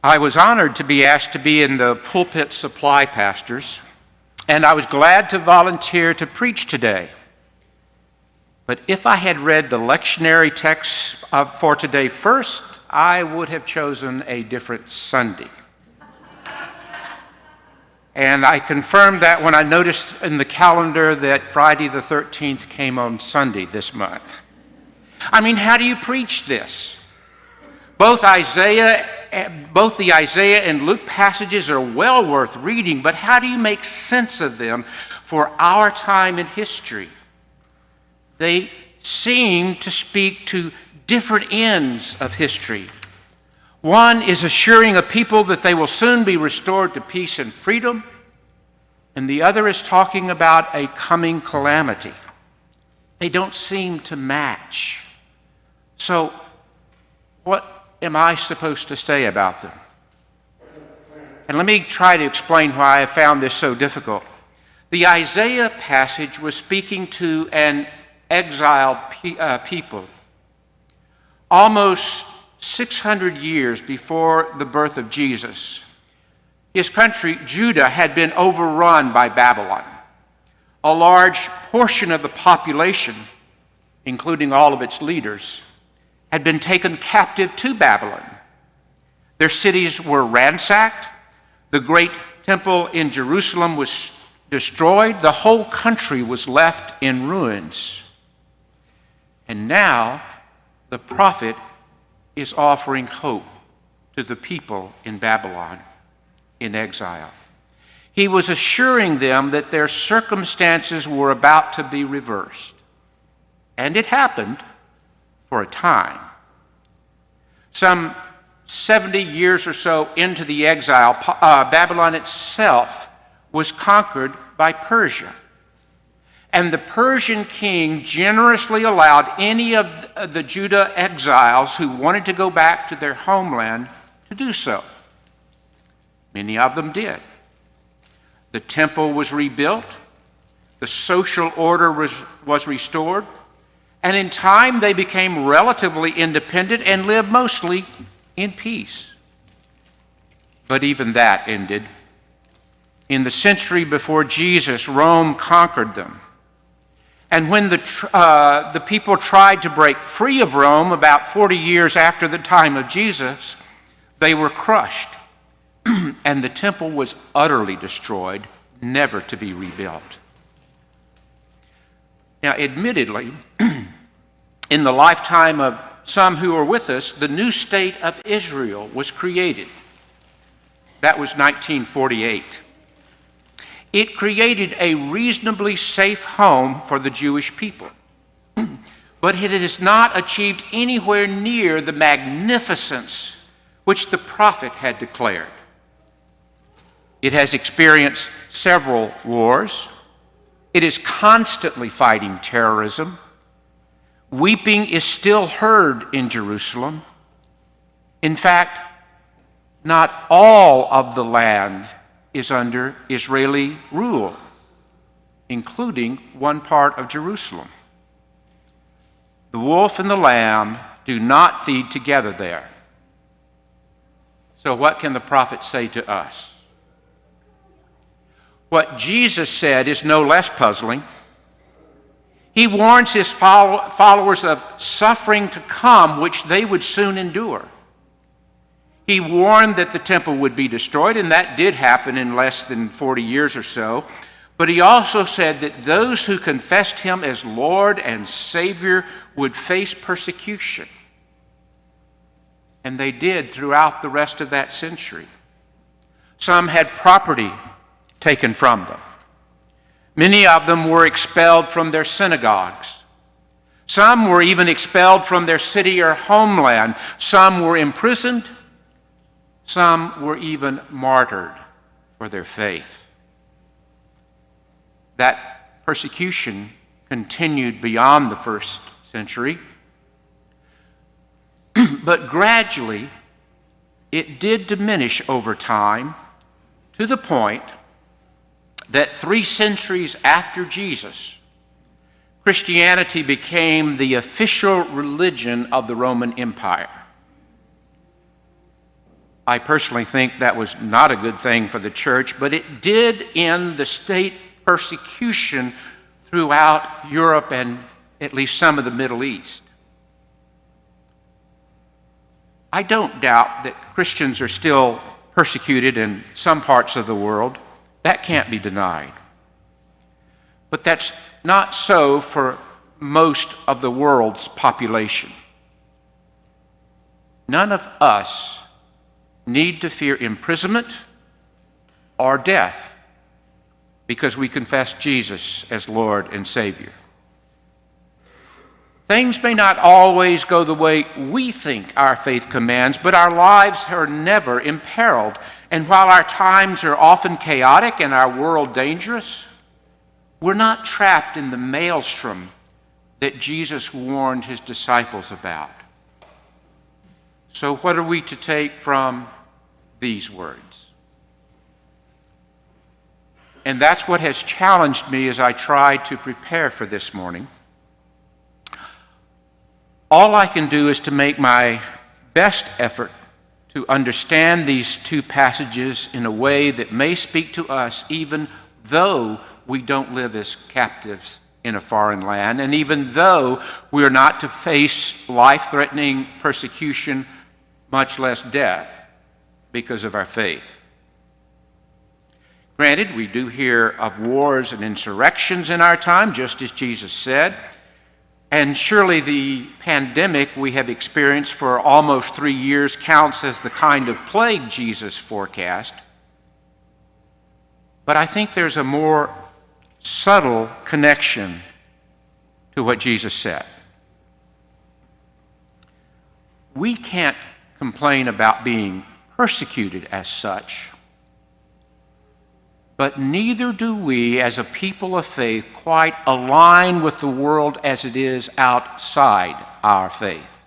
I was honored to be asked to be in the pulpit supply pastors, and I was glad to volunteer to preach today. But if I had read the lectionary text for today first, I would have chosen a different Sunday. And I confirmed that when I noticed in the calendar that Friday the 13th came on Sunday this month. I mean, how do you preach this? Both the Isaiah and Luke passages are well worth reading, but how do you make sense of them for our time in history? They seem to speak to different ends of history. One is assuring a people that they will soon be restored to peace and freedom, and the other is talking about a coming calamity. They don't seem to match. So, what am I supposed to say about them? And let me try to explain why I found this so difficult. The Isaiah passage was speaking to an exiled people. Almost 600 years before the birth of Jesus, his country, Judah, had been overrun by Babylon. A large portion of the population, including all of its leaders, had been taken captive to Babylon. Their cities were ransacked. The great temple in Jerusalem was destroyed. The whole country was left in ruins. And now the prophet is offering hope to the people in Babylon in exile. He was assuring them that their circumstances were about to be reversed. And it happened for a time. Some 70 years or so into the exile, Babylon itself was conquered by Persia. And the Persian king generously allowed any of the Judah exiles who wanted to go back to their homeland to do so. Many of them did. The temple was rebuilt. The social order was restored. And in time, they became relatively independent and lived mostly in peace. But even that ended. In the century before Jesus, Rome conquered them. And when the people tried to break free of Rome about 40 years after the time of Jesus, they were crushed. And the temple was utterly destroyed, never to be rebuilt. Now, admittedly, in the lifetime of some who are with us, the new state of Israel was created. That was 1948. It created a reasonably safe home for the Jewish people. But it has not achieved anywhere near the magnificence which the prophet had declared. It has experienced several wars. It is constantly fighting terrorism. Weeping is still heard in Jerusalem. In fact, not all of the land is under Israeli rule, including one part of Jerusalem. The wolf and the lamb do not feed together there. So what can the prophet say to us? What Jesus said is no less puzzling. He warns his followers of suffering to come, which they would soon endure. He warned that the temple would be destroyed, and that did happen in less than 40 years or so. But he also said that those who confessed him as Lord and Savior would face persecution. And they did throughout the rest of that century. Some had property taken from them. Many of them were expelled from their synagogues. Some were even expelled from their city or homeland. Some were imprisoned. Some were even martyred for their faith. That persecution continued beyond the first century, but gradually it did diminish over time to the point that 3 centuries after Jesus, Christianity became the official religion of the Roman Empire. I personally think that was not a good thing for the church, but it did end the state persecution throughout Europe and at least some of the Middle East. I don't doubt that Christians are still persecuted in some parts of the world. That can't be denied. But that's not so for most of the world's population. None of us need to fear imprisonment or death because we confess Jesus as Lord and Savior. Things may not always go the way we think our faith commands, but our lives are never imperiled. And while our times are often chaotic and our world dangerous, we're not trapped in the maelstrom that Jesus warned his disciples about. So what are we to take from these words? And that's what has challenged me as I try to prepare for this morning. All I can do is to make my best effort to understand these two passages in a way that may speak to us even though we don't live as captives in a foreign land, and even though we are not to face life-threatening persecution, much less death, because of our faith. Granted, we do hear of wars and insurrections in our time, just as Jesus said, and surely the pandemic we have experienced for almost 3 years counts as the kind of plague Jesus forecast. But I think there's a more subtle connection to what Jesus said. We can't complain about being persecuted as such, but neither do we as a people of faith quite align with the world as it is outside our faith.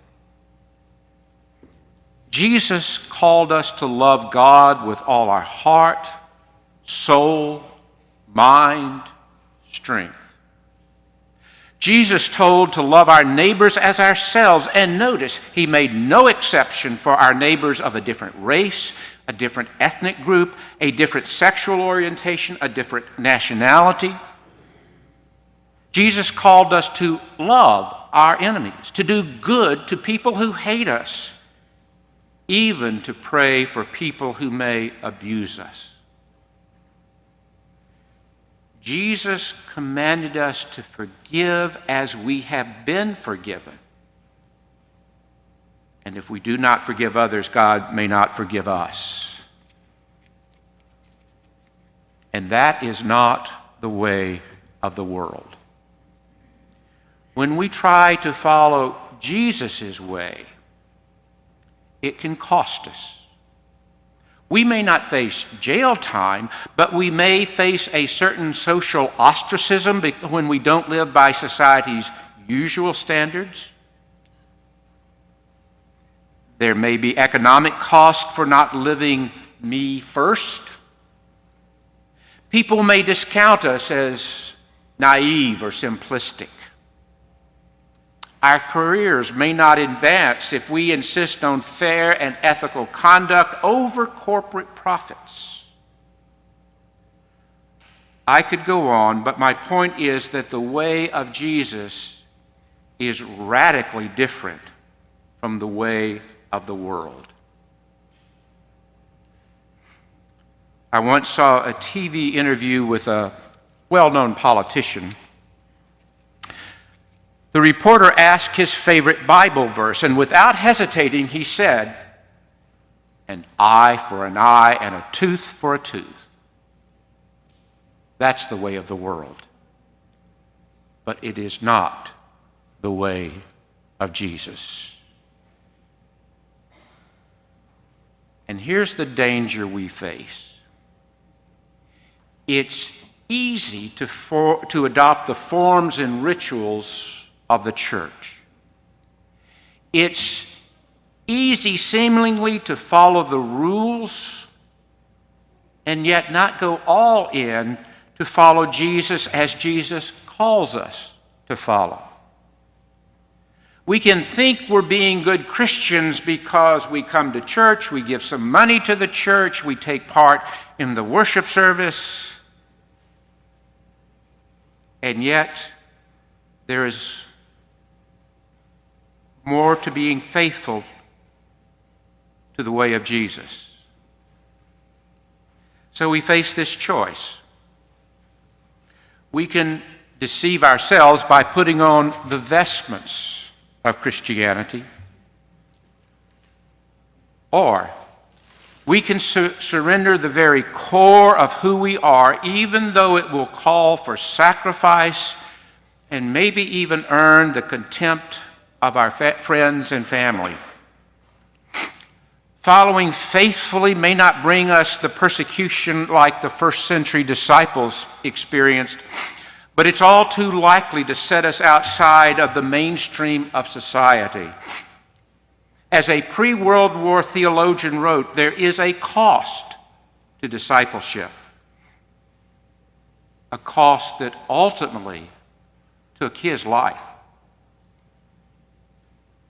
Jesus called us to love God with all our heart, soul, mind, strength. Jesus told to love our neighbors as ourselves, and notice, he made no exception for our neighbors of a different race, a different ethnic group, a different sexual orientation, a different nationality. Jesus called us to love our enemies, to do good to people who hate us, even to pray for people who may abuse us. Jesus commanded us to forgive as we have been forgiven. And if we do not forgive others, God may not forgive us. And that is not the way of the world. When we try to follow Jesus' way, it can cost us. We may not face jail time, but we may face a certain social ostracism when we don't live by society's usual standards. There may be economic cost for not living me first. People may discount us as naive or simplistic. Our careers may not advance if we insist on fair and ethical conduct over corporate profits. I could go on, but my point is that the way of Jesus is radically different from the way of the world. I once saw a TV interview with a well-known politician. The reporter asked his favorite Bible verse, and without hesitating, he said, "An eye for an eye and a tooth for a tooth." That's the way of the world. But it is not the way of Jesus. And here's the danger we face. It's easy to adopt the forms and rituals of the church. It's easy seemingly to follow the rules and yet not go all in to follow Jesus as Jesus calls us to follow. We can think we're being good Christians because we come to church, we give some money to the church, we take part in the worship service, and yet there is more to being faithful to the way of Jesus. So we face this choice. We can deceive ourselves by putting on the vestments of Christianity, or we can surrender the very core of who we are, even though it will call for sacrifice and maybe even earn the contempt of our friends and family. Following faithfully may not bring us the persecution like the first century disciples experienced, but it's all too likely to set us outside of the mainstream of society. As a pre-World War theologian wrote, there is a cost to discipleship, a cost that ultimately took his life.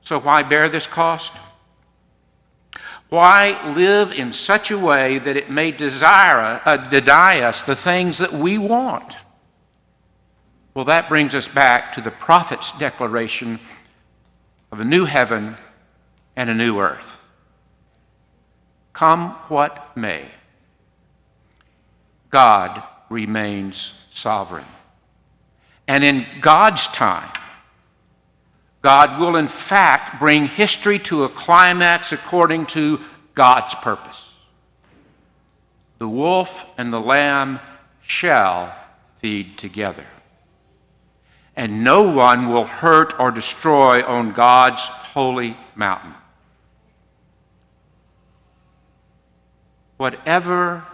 So why bear this cost? Why live in such a way that it may deny us the things that we want? Well, that brings us back to the prophet's declaration of a new heaven and a new earth. Come what may, God remains sovereign. And in God's time, God will in fact bring history to a climax according to God's purpose. The wolf and the lamb shall feed together, and no one will hurt or destroy on God's holy mountain. Whatever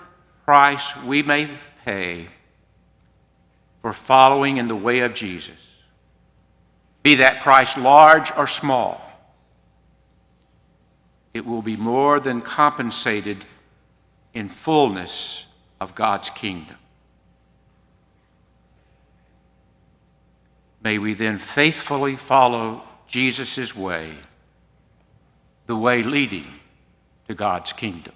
price we may pay for following in the way of Jesus, be that price large or small, it will be more than compensated in fullness of God's kingdom. May we then faithfully follow Jesus' way, the way leading to God's kingdom.